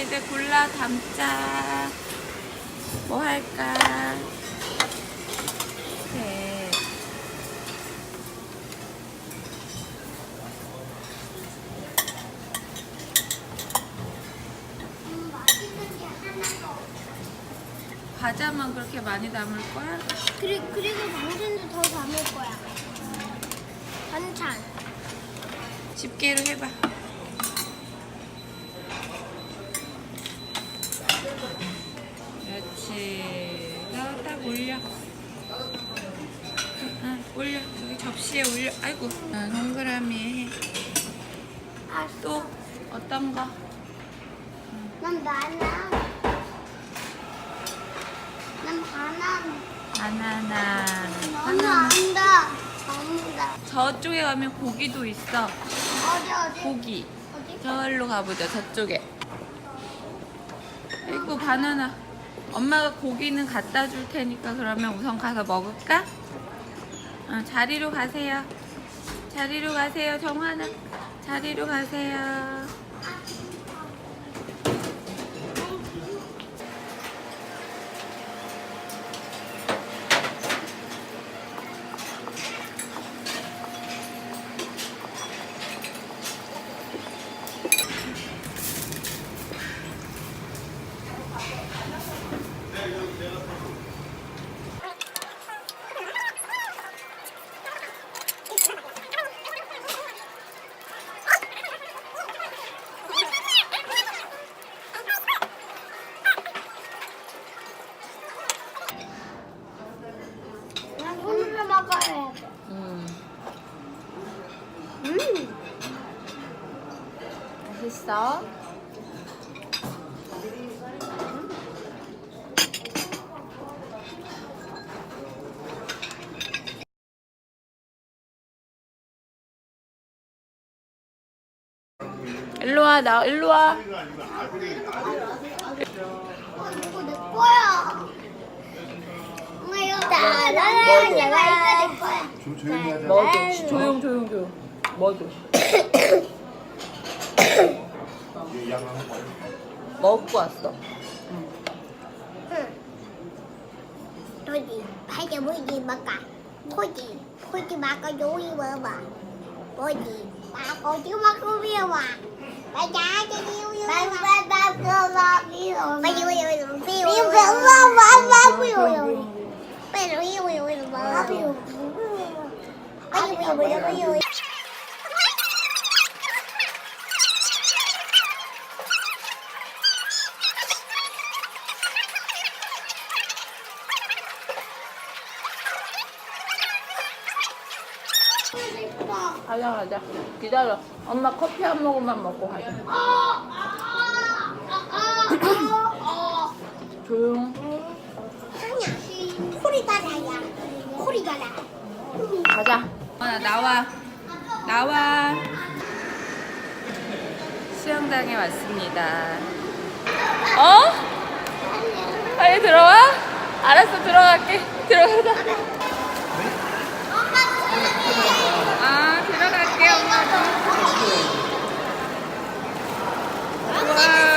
이제 골라 담자. 뭐 할까? 네. 맛있는 게 하나도 없어. 과자만 그렇게 많이 담을 거야? 그리고 당근도 더 담을 거야. 반찬. 집게로 해봐. 그렇지. 너 딱 올려. 응, 올려. 여기 접시에 올려. 아이고. 동그라미 해. 또 어떤 거? 난 바나나. 난 바나나. 바나나. 너무 안다. 안다. 저쪽에 가면 고기도 있어. 어디? 고기. 어디? 저기로 가보자. 저쪽에. 아이고 바나나. 엄마가 고기는 갖다 줄 테니까 그러면 우선 가서 먹을까? 자리로 가세요. 자리로 가세요. 정환아. 자리로 가세요. 난 손으로 먹어야 돼. 맛있어? 일로와. 나 일로와. 이거 내 거야. 엄마 이거 나라라 이거 내 거야. 좀 조용히 하자. 뭐 줘? 조용. 뭐 줘? 얘 양하는 거야. 먹고 왔어. Thôi phải cho bữa gì mà cả thôi chị bà có chú ý bữa bà bữa gì bà có chú mà cứ biết mà bà trả cho yêu yêu bà cơ bà yêu bà yêu bà yêu 가자. 기다려. 엄마 커피 한 모금만 먹고 가자. 조용. 코리 가라야 코리 가라 가자. 나와. 수영장에 왔습니다. 빨리 들어와? 알았어, 들어갈게. 들어가자. 들어갈게, 엄마도. 와.